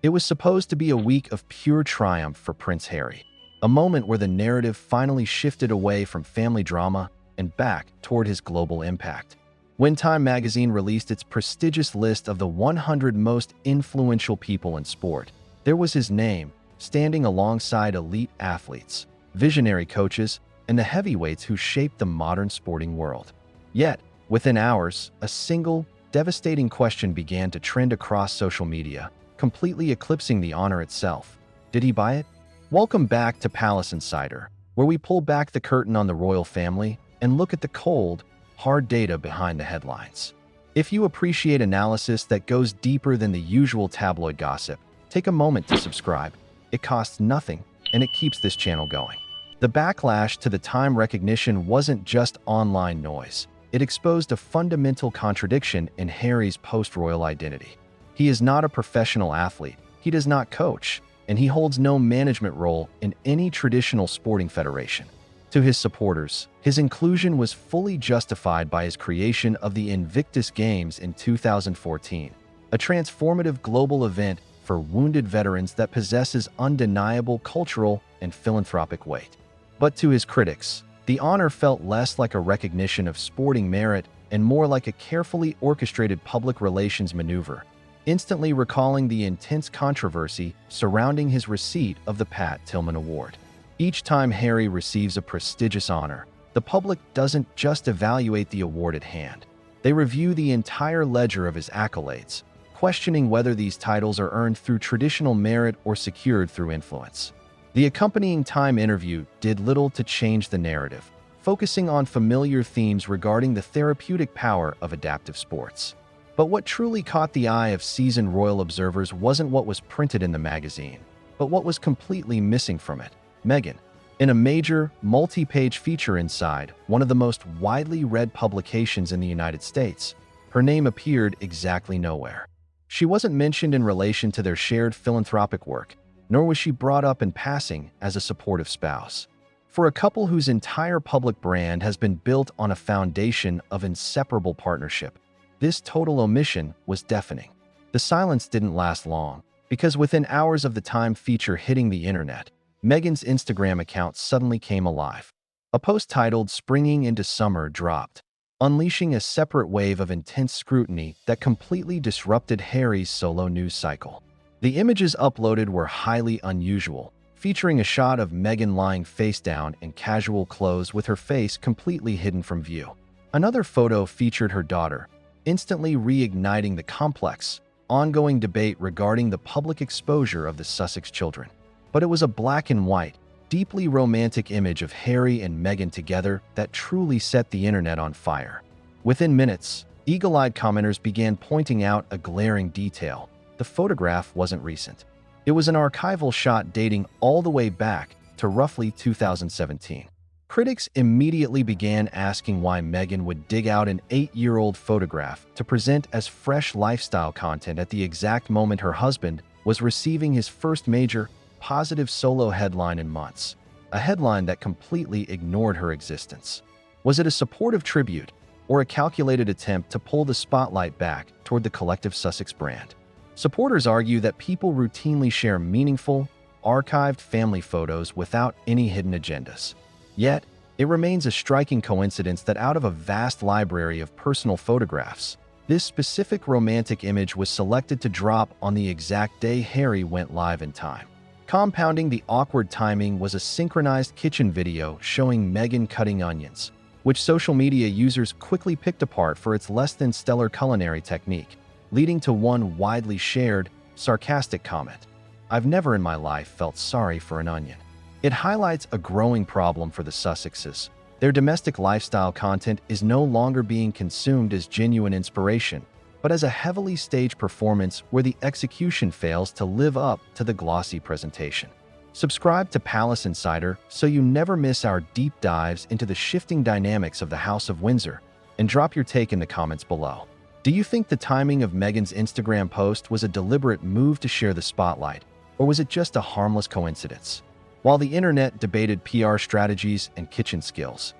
It was supposed to be a week of pure triumph for Prince Harry, a moment where the narrative finally shifted away from family drama and back toward his global impact. When Time magazine released its prestigious list of the 100 most influential people in sport, there was his name, standing alongside elite athletes, visionary coaches, and the heavyweights who shaped the modern sporting world. Yet, within hours, a single, devastating question began to trend across social media, completely eclipsing the honor itself. Did he buy it? Welcome back to Palace Insider, where we pull back the curtain on the royal family and look at the cold, hard data behind the headlines. If you appreciate analysis that goes deeper than the usual tabloid gossip, take a moment to subscribe. It costs nothing, and it keeps this channel going. The backlash to the Time recognition wasn't just online noise. It exposed a fundamental contradiction in Harry's post-royal identity. He is not a professional athlete, he does not coach, and he holds no management role in any traditional sporting federation. To his supporters, his inclusion was fully justified by his creation of the Invictus Games in 2014, a transformative global event for wounded veterans that possesses undeniable cultural and philanthropic weight. But to his critics, the honor felt less like a recognition of sporting merit and more like a carefully orchestrated public relations maneuver, instantly recalling the intense controversy surrounding his receipt of the Pat Tillman Award. Each time Harry receives a prestigious honor, the public doesn't just evaluate the award at hand. They review the entire ledger of his accolades, questioning whether these titles are earned through traditional merit or secured through influence. The accompanying Time interview did little to change the narrative, focusing on familiar themes regarding the therapeutic power of adaptive sports. But what truly caught the eye of seasoned royal observers wasn't what was printed in the magazine, but what was completely missing from it: Meghan. In a major, multi-page feature inside one of the most widely read publications in the United States, her name appeared exactly nowhere. She wasn't mentioned in relation to their shared philanthropic work, nor was she brought up in passing as a supportive spouse. For a couple whose entire public brand has been built on a foundation of inseparable partnership, this total omission was deafening. The silence didn't last long, because within hours of the Time feature hitting the internet, Meghan's Instagram account suddenly came alive. A post titled "Springing into Summer" dropped, unleashing a separate wave of intense scrutiny that completely disrupted Harry's solo news cycle. The images uploaded were highly unusual, featuring a shot of Meghan lying face down in casual clothes with her face completely hidden from view. Another photo featured her daughter, instantly reigniting the complex, ongoing debate regarding the public exposure of the Sussex children. But it was a black and white, deeply romantic image of Harry and Meghan together that truly set the internet on fire. Within minutes, eagle-eyed commenters began pointing out a glaring detail: the photograph wasn't recent. It was an archival shot dating all the way back to roughly 2017. Critics immediately began asking why Meghan would dig out an 8-year-old photograph to present as fresh lifestyle content at the exact moment her husband was receiving his first major, positive solo headline in months, a headline that completely ignored her existence. Was it a supportive tribute, or a calculated attempt to pull the spotlight back toward the collective Sussex brand? Supporters argue that people routinely share meaningful, archived family photos without any hidden agendas. Yet, it remains a striking coincidence that out of a vast library of personal photographs, this specific romantic image was selected to drop on the exact day Harry went live in Time. Compounding the awkward timing was a synchronized kitchen video showing Meghan cutting onions, which social media users quickly picked apart for its less-than-stellar culinary technique, leading to one widely shared, sarcastic comment: "I've never in my life felt sorry for an onion." It highlights a growing problem for the Sussexes. Their domestic lifestyle content is no longer being consumed as genuine inspiration, but as a heavily staged performance where the execution fails to live up to the glossy presentation. Subscribe to Palace Insider so you never miss our deep dives into the shifting dynamics of the House of Windsor, and drop your take in the comments below. Do you think the timing of Meghan's Instagram post was a deliberate move to share the spotlight, or was it just a harmless coincidence? While the internet debated PR strategies and kitchen skills.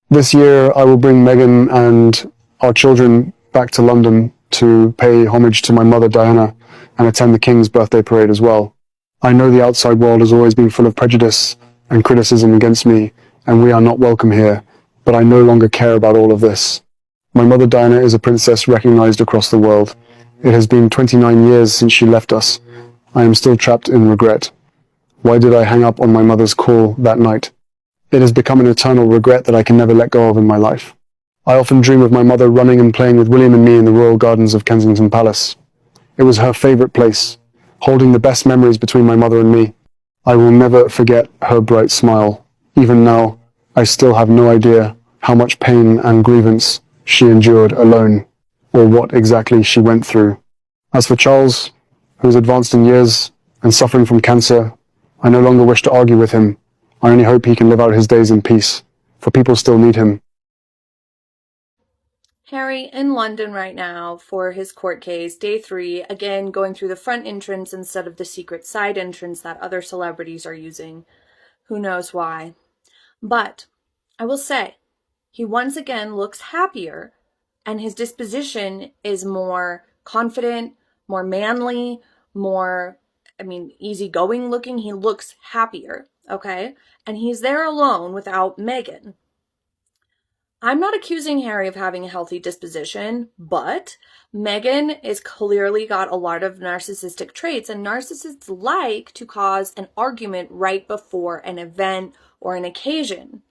This year, I will bring Meghan and our children back to London to pay homage to my mother, Diana, and attend the King's birthday parade as well. I know the outside world has always been full of prejudice and criticism against me, and we are not welcome here, but I no longer care about all of this. My mother Diana is a princess recognized across the world. It has been 29 years since she left us. I am still trapped in regret. Why did I hang up on my mother's call that night? It has become an eternal regret that I can never let go of in my life. I often dream of my mother running and playing with William and me in the royal gardens of Kensington Palace. It was her favorite place, holding the best memories between my mother and me. I will never forget her bright smile. Even now, I still have no idea how much pain and grievance she endured alone, or what exactly she went through. As for Charles, who is advanced in years and suffering from cancer, I no longer wish to argue with him. I only hope he can live out his days in peace, for people still need him. Harry in London right now for his court case, day 3, again going through the front entrance instead of the secret side entrance that other celebrities are using. Who knows why? But I will say, he once again looks happier, and his disposition is more confident, more manly, more, easygoing looking. He looks happier, okay? And he's there alone without Meghan. I'm not accusing Harry of having a healthy disposition, but Meghan is clearly got a lot of narcissistic traits, and narcissists like to cause an argument right before an event or an occasion.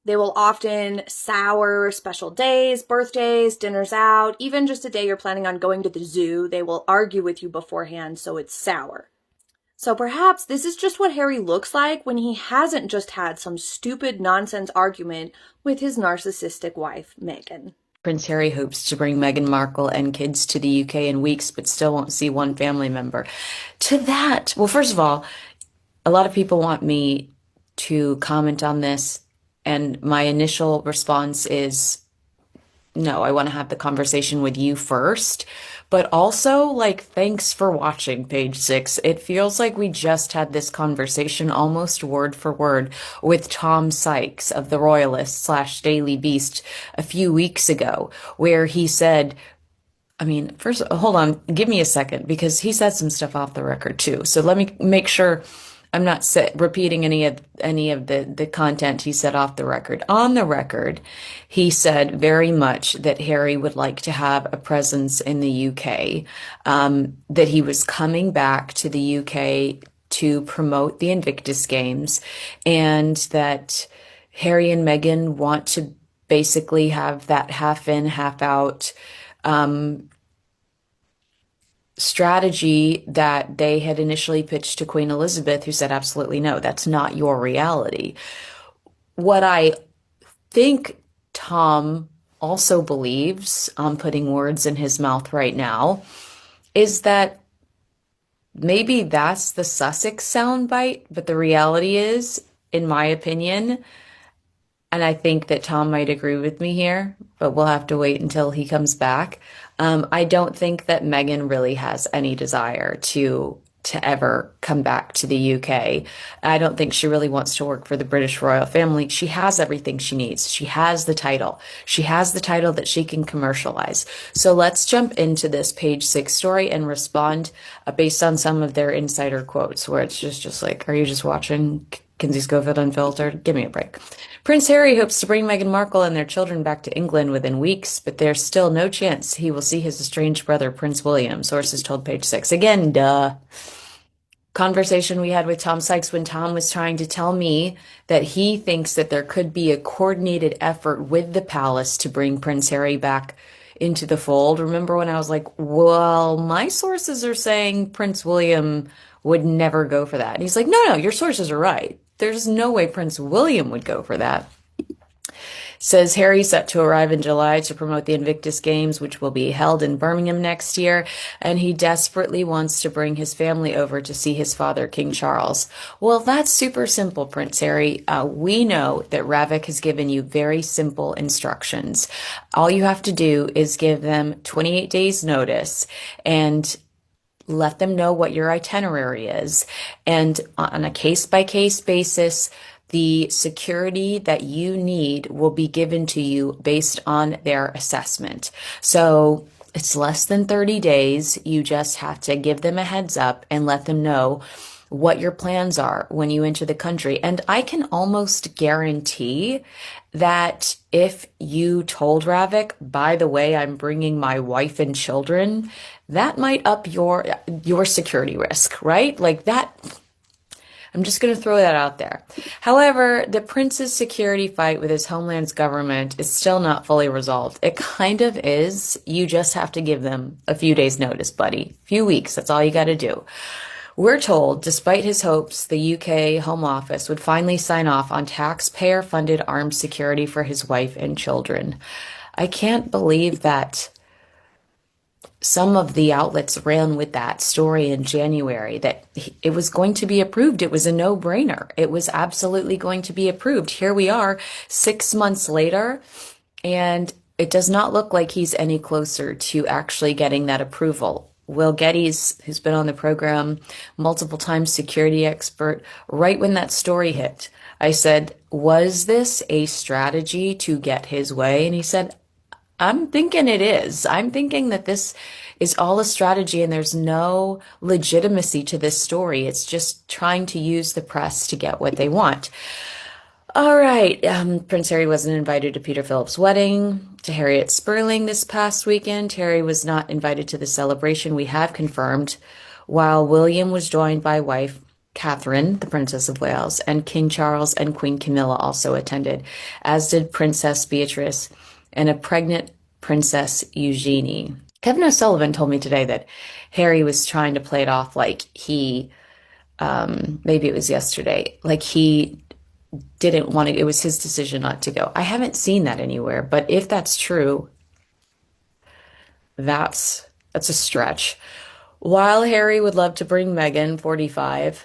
They will often sour special days, birthdays, dinners out, even just a day you're planning on going to the zoo. They will argue with you beforehand, so it's sour. So perhaps this is just what Harry looks like when he hasn't just had some stupid nonsense argument with his narcissistic wife, Meghan. Prince Harry hopes to bring Meghan Markle and kids to the UK in weeks, but still won't see one family member. To that, well, first of all, a lot of people want me to comment on this, and my initial response is, no, I want to have the conversation with you first. But also, thanks for watching Page 6. It feels like we just had this conversation almost word for word with Tom Sykes of the Royalist / Daily Beast a few weeks ago, where he said, first, hold on, give me a second, because he said some stuff off the record too. So let me make sure I'm not repeating any of the content he said off the record. On the record, he said very much that Harry would like to have a presence in the UK, that he was coming back to the UK to promote the Invictus Games, and that Harry and Meghan want to basically have that half in, half out strategy that they had initially pitched to Queen Elizabeth, who said, absolutely no, that's not your reality. What I think Tom also believes, I'm putting words in his mouth right now, is that maybe that's the Sussex soundbite, but the reality is, in my opinion, and I think that Tom might agree with me here, but we'll have to wait until he comes back. I don't think that Meghan really has any desire to ever come back to the UK. I don't think she really wants to work for the British royal family. She has everything she needs. She has the title. She has the title that she can commercialize. So let's jump into this Page 6 story and respond based on some of their insider quotes, where it's just like, are you just watching Kinsey Schofield Unfiltered? Give me a break. Prince Harry hopes to bring Meghan Markle and their children back to England within weeks, but there's still no chance he will see his estranged brother, Prince William, sources told Page 6. Again, duh. Conversation we had with Tom Sykes when Tom was trying to tell me that he thinks that there could be a coordinated effort with the palace to bring Prince Harry back into the fold. Remember when I was like, well, my sources are saying Prince William would never go for that. And he's like, no, your sources are right. There's no way Prince William would go for that. Says Harry set to arrive in July to promote the Invictus Games, which will be held in Birmingham next year, and he desperately wants to bring his family over to see his father, King Charles. Well, that's super simple, Prince Harry. We know that Ravik has given you very simple instructions. All you have to do is give them 28 days notice and let them know what your itinerary is. And on a case-by-case basis, the security that you need will be given to you based on their assessment. So It's less than 30 days. You just have to give them a heads up and let them know what your plans are when you enter the country. And I can almost guarantee that if you told Ravik, by the way, I'm bringing my wife and children, that might up your security risk, right? Like that. I'm just going to throw that out there. However, the prince's security fight with his homeland's government is still not fully resolved. It kind of is. You just have to give them a few days' notice, buddy. A few weeks. That's all you got to do. We're told, despite his hopes, the UK Home Office would finally sign off on taxpayer-funded armed security for his wife and children. I can't believe that some of the outlets ran with that story in January that it was going to be approved. It was a no-brainer. It was absolutely going to be approved. Here we are 6 months later, and it does not look like he's any closer to actually getting that approval. Will Geddes, who's been on the program multiple times, security expert, right when that story hit, I said, was this a strategy to get his way? And he said, I'm thinking it is. I'm thinking that this is all a strategy and there's no legitimacy to this story. It's just trying to use the press to get what they want. All right. Prince Harry wasn't invited to Peter Philip's wedding, to Harriet Sperling this past weekend. Harry was not invited to the celebration, we have confirmed, while William was joined by wife Catherine, the Princess of Wales, and King Charles and Queen Camilla also attended, as did Princess Beatrice and a pregnant Princess Eugenie. Kevin O'Sullivan told me today that Harry was trying to play it off like he, maybe it was yesterday, like he didn't want to, it was his decision not to go. I haven't seen that anywhere, but if that's true, that's a stretch. While Harry would love to bring Meghan, 45,